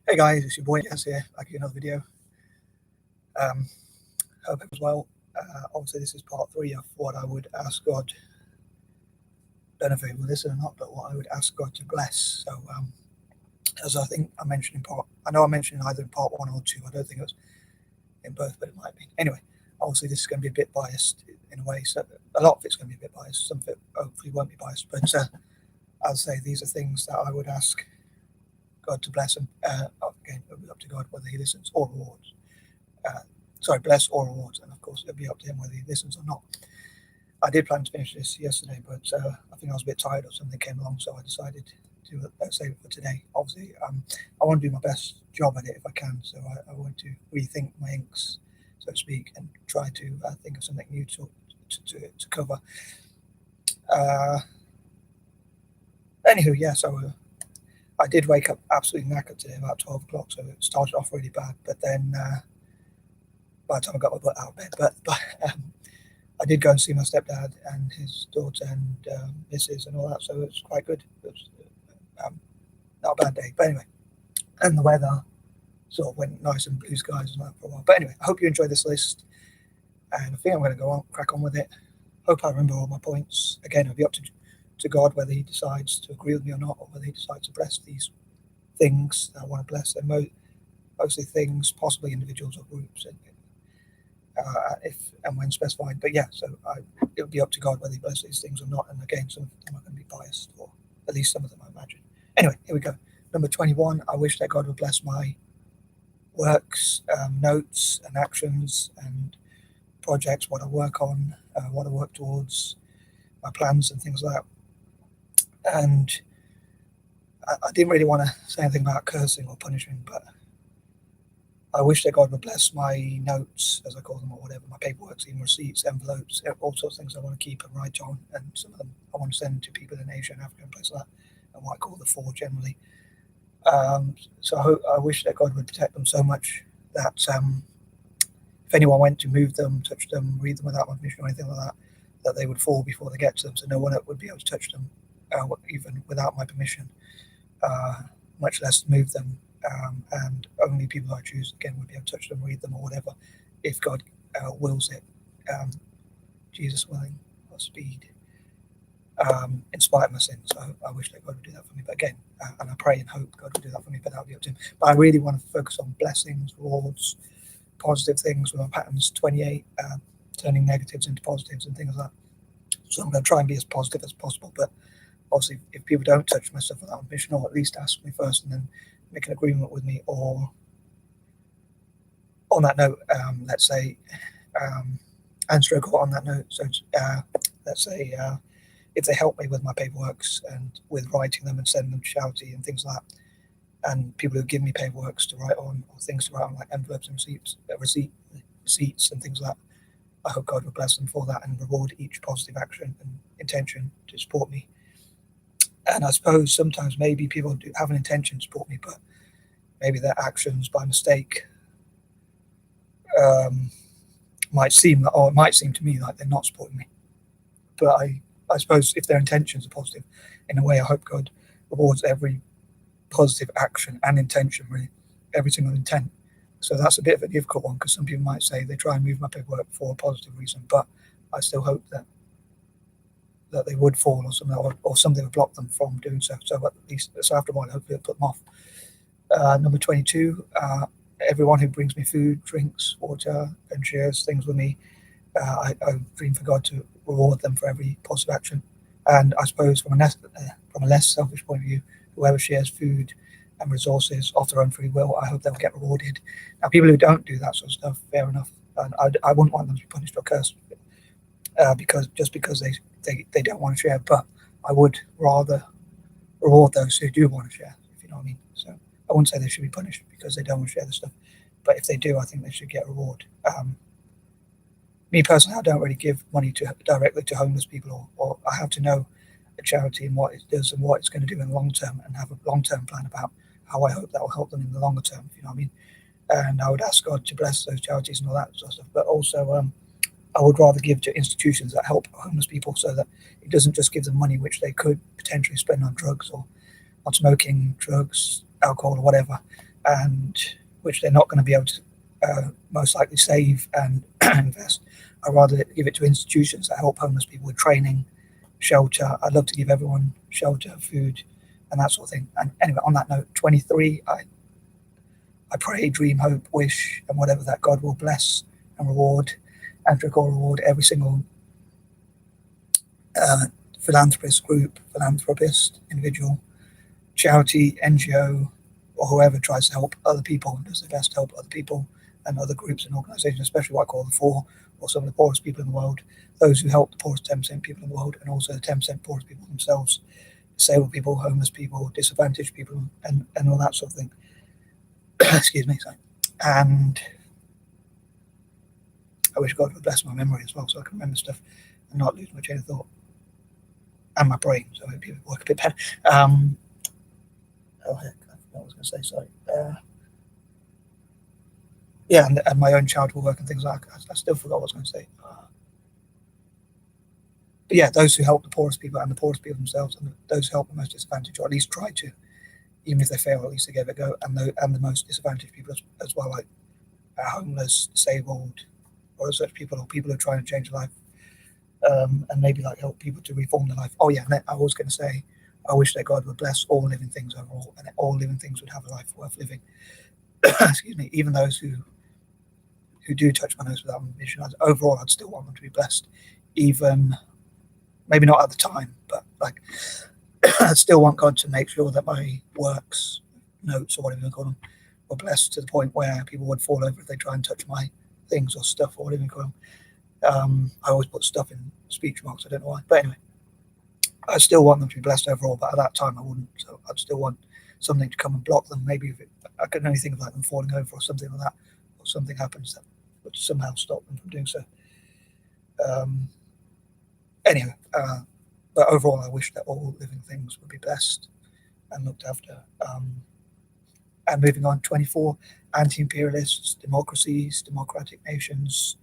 Hey guys, it's your boy Jess here, back in another video. Hope it was well. Obviously this is part 3 of what I would ask God. Don't know if it will listen or not, but what I would ask God to bless. So as I think I mentioned I mentioned either in part 1 or 2. I don't think it was in both, but it might be. Anyway, obviously this is going to be a bit biased in a way. So a lot of it's going to be a bit biased. Some of it hopefully won't be biased. But I'll say these are things that I would ask God to bless him. Again, it'll be up to God whether he listens or rewards. Bless or rewards, and of course it'll be up to him whether he listens or not. I did plan to finish this yesterday, but I think I was a bit tired or something came along, so I decided to save it for today. Obviously, I want to do my best job at it if I can, so I want to rethink my inks, so to speak, and try to think of something new to cover. Anywho, yeah, so I did wake up absolutely knackered today about 12 o'clock, so it started off really bad. But then by the time I got my butt out of bed, but I did go and see my stepdad and his daughter and missus and all that, so it was quite good. It was not a bad day, but anyway. And the weather sort of went nice and blue skies and that for a while. But anyway, I hope you enjoyed this list, and I think I'm going to crack on with it. Hope I remember all my points. Again, it'll be up to God whether he decides to agree with me or not, or whether he decides to bless these things that I want to bless. They're mostly things, possibly individuals or groups, if and when specified. But yeah, so it'll be up to God whether he blesses these things or not. And again, some of them are going to be biased, or at least some of them, I imagine. Anyway, here we go. Number 21, I wish that God would bless my works, notes and actions and projects, what I work on, what I work towards, my plans and things like that. And I didn't really want to say anything about cursing or punishing, but I wish that God would bless my notes, as I call them, or whatever, my paperwork, even receipts, envelopes, all sorts of things I want to keep and write on, and some of them I want to send to people in Asia and Africa and places like that, and what I call the 4 generally. So I wish that God would protect them so much that if anyone went to move them, touch them, read them without my permission or anything like that, that they would fall before they get to them, so no one would be able to touch them, even without my permission, much less move them. And only people I choose, again, would be able to touch them, read them, or whatever, if God wills it. Jesus willing, or speed, in spite of my sins. So I wish that God would do that for me. But again, and I pray and hope God would do that for me, but that'll be up to him. But I really want to focus on blessings, rewards, positive things with my patterns 28, turning negatives into positives and things like that. So I'm going to try and be as positive as possible. But obviously, if people don't touch my stuff without permission, or at least ask me first and then make an agreement with me, or on that note, let's say, and stroke on that note, so let's say if they help me with my paperworks and with writing them and sending them to charity and things like that, and people who give me paperworks to write on, or things to write on, like envelopes and receipts and things like that, I hope God will bless them for that and reward each positive action and intention to support me. And I suppose sometimes maybe people do have an intention to support me, but maybe their actions by mistake might seem to me like they're not supporting me. But I suppose if their intentions are positive, in a way, I hope God rewards every positive action and intention, really, every single intent. So that's a bit of a difficult one, because some people might say they try and move my paperwork for a positive reason, but I still hope that they would fall, or something would block them from doing so. So at least, so after a while, hopefully it'll put them off. Number 22, everyone who brings me food, drinks, water, and shares things with me, I dream for God to reward them for every positive action. And I suppose from a less selfish point of view, whoever shares food and resources of their own free will, I hope they'll get rewarded. Now, people who don't do that sort of stuff, fair enough, and I wouldn't want them to be punished or cursed because they don't want to share, but I would rather reward those who do want to share, if you know what I mean. So I wouldn't say they should be punished because they don't want to share the stuff, but if they do, I think they should get a reward. Me personally, I don't really give money directly to homeless people, or I have to know a charity and what it does and what it's going to do in the long term, and have a long-term plan about how I hope that will help them in the longer term, if you know what I mean. And I would ask God to bless those charities and all that sort of stuff, but also I would rather give to institutions that help homeless people, so that it doesn't just give them money which they could potentially spend on drugs or on smoking, drugs, alcohol, or whatever, and which they're not going to be able to most likely save and invest. I'd rather give it to institutions that help homeless people with training, shelter. I'd love to give everyone shelter, food, and that sort of thing. And anyway, on that note, 23, I pray, dream, hope, wish, and whatever that God will bless and reward and reward every single philanthropist group, philanthropist, individual, charity, NGO, or whoever tries to help other people and does their best to help other people and other groups and organisations, especially what I call the four, or some of the poorest people in the world, those who help the poorest 10% people in the world, and also the 10% poorest people themselves, disabled people, homeless people, disadvantaged people, and all that sort of thing. Excuse me, sorry. And I wish God would bless my memory as well, so I can remember stuff and not lose my chain of thought. And my brain, so it would work a bit better. Oh heck, I forgot what I was going to say, sorry. Yeah, and my own charitable work and things like that. I still forgot what I was going to say. But yeah, those who help the poorest people and the poorest people themselves, and those who help the most disadvantaged, or at least try to, even if they fail, at least they give it a go, and the most disadvantaged people as well, like homeless, disabled, or such people, or people who are trying to change their life, and maybe like help people to reform their life. Oh yeah, and I was going to say, I wish that God would bless all living things overall, and all living things would have a life worth living. Excuse me, even those who do touch my nose without mission, overall, I'd still want them to be blessed, even maybe not at the time, but like I still want God to make sure that my works, notes, or whatever you call them, were blessed to the point where people would fall over if they try and touch my things or stuff, or whatever you call them. I always put stuff in speech marks, I don't know why, but anyway, I still want them to be blessed overall, but at that time I wouldn't, so I'd still want something to come and block them. Maybe if I could only think of like them falling over or something like that, or something happens that would somehow stop them from doing so. Anyway, but overall, I wish that all living things would be blessed and looked after. And moving on, 24, anti-imperialists, democracies, democratic nations,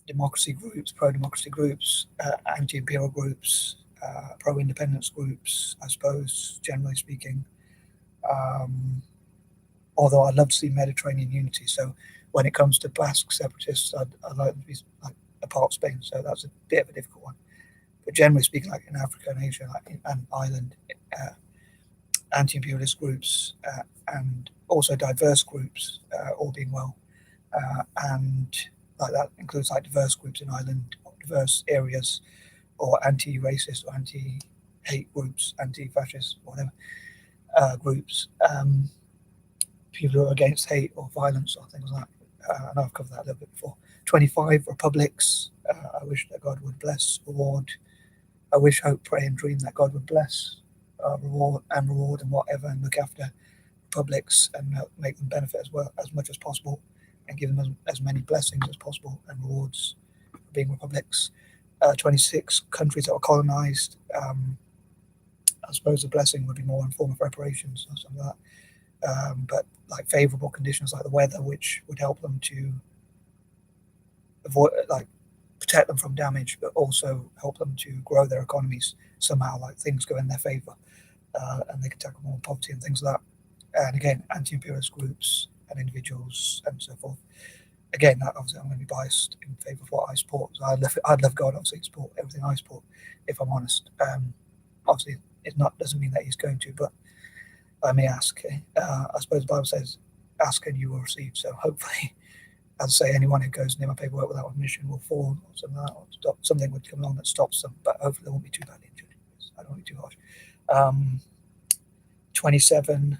democracy groups, pro-democracy groups, anti-imperial groups, pro-independence groups, I suppose, generally speaking. Although I'd love to see Mediterranean unity. So when it comes to Basque separatists, I'd like them to be like a part of Spain. So that's a bit of a difficult one. But generally speaking, like in Africa and Asia, like and Ireland, anti-imperialist groups and also diverse groups, all being well, and like that includes like diverse groups in Ireland, diverse areas, or anti-racist or anti-hate groups, anti-fascist, whatever groups. People who are against hate or violence or things like that. I know I've covered that a little bit before. 25, republics. I wish that God would bless, reward. I wish, hope, pray, and dream that God would bless, reward, and whatever, and look after republics and make them benefit as much as possible, and give them as many blessings as possible and rewards for being republics. 26, countries that were colonized. I suppose the blessing would be more in form of reparations or something like that. But like favorable conditions like the weather, which would help them to avoid, like protect them from damage, but also help them to grow their economies somehow, like things go in their favor, and they can tackle more poverty and things like that. And again, anti-imperialist groups and individuals and so forth. Again, that obviously I'm going to be biased in favor of what I support. So I'd love God obviously to support everything I support, if I'm honest. Obviously, doesn't mean that he's going to, but I may ask. I suppose the Bible says, ask and you will receive. So hopefully, I'd say anyone who goes near my paperwork without permission will fall or something like that, or something would come along that stops them. But hopefully, they won't be too badly injured. I don't want to be too harsh. 27.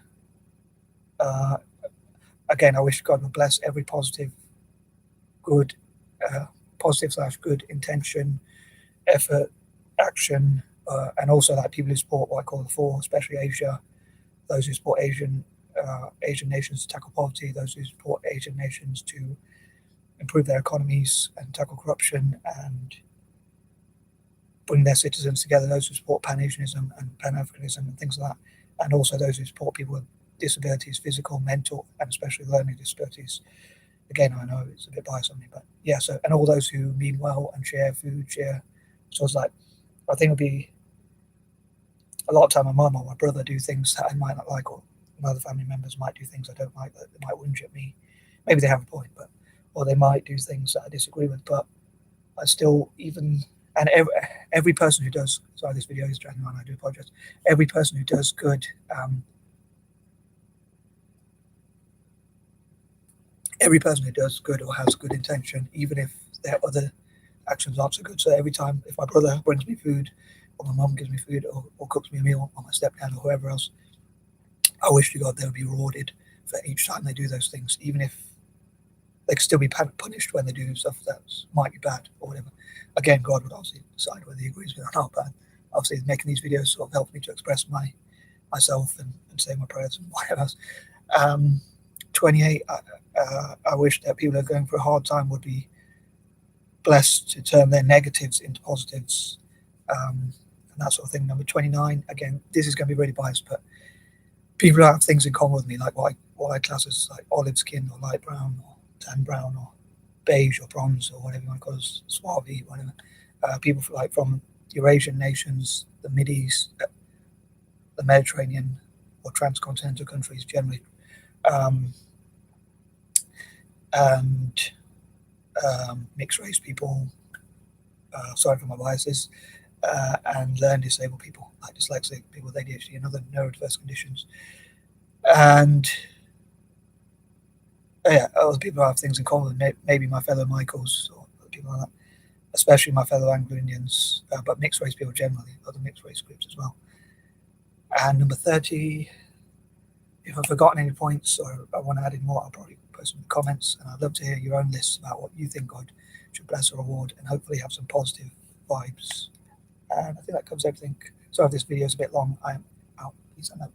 Again, I wish God would bless every positive good intention, effort, action, and also like people who support what I call the four, especially Asia. Those who support Asian nations to tackle poverty, those who support Asian nations to improve their economies and tackle corruption and bring their citizens together, those who support Pan-Asianism and Pan-Africanism and things like that, and also those who support people with disabilities, physical, mental, and especially learning disabilities. Again, I know it's a bit biased on me, but yeah, so, and all those who mean well and share food, so it's like, I think it would be a lot of time my mum or my brother do things that I might not like, or my other family members might do things I don't like, that they might whinge at me. Maybe they have a point, but or they might do things that I disagree with. But I still, even, and every person who does, sorry, this video is dragging on, I do apologize. Every person who does good, every person who does good or has good intention, even if their other actions aren't so good. So every time, if my brother brings me food, or my mum gives me food, or cooks me a meal, or my stepdad, or whoever else, I wish to God they would be rewarded for each time they do those things, even if they could still be punished when they do stuff that might be bad or whatever. Again, God would obviously decide whether he agrees with it or not, but obviously making these videos sort of helps me to express myself and say my prayers and whatever else. 28, I wish that people who are going through a hard time would be blessed to turn their negatives into positives, and that sort of thing. Number 29, again, this is going to be really biased, but people who have things in common with me, like what I class as like olive skin or light brown or tan brown or beige or bronze or whatever you want to call it, swarthy, whatever. People like from Eurasian nations, the Mideast, the Mediterranean, or transcontinental countries generally, and mixed race people. Sorry for my biases. And learn disabled people, like dyslexic people with ADHD and other neurodiverse conditions. And yeah, other people have things in common, maybe my fellow Michaels or other people like that, especially my fellow Anglo-Indians, but mixed race people generally, other mixed race groups as well. And number 30, if I've forgotten any points or I want to add in more, I'll probably post in the comments, and I'd love to hear your own lists about what you think God should bless or reward, and hopefully have some positive vibes. And I think that covers everything. Sorry if this video is a bit long. I am out. Peace and out.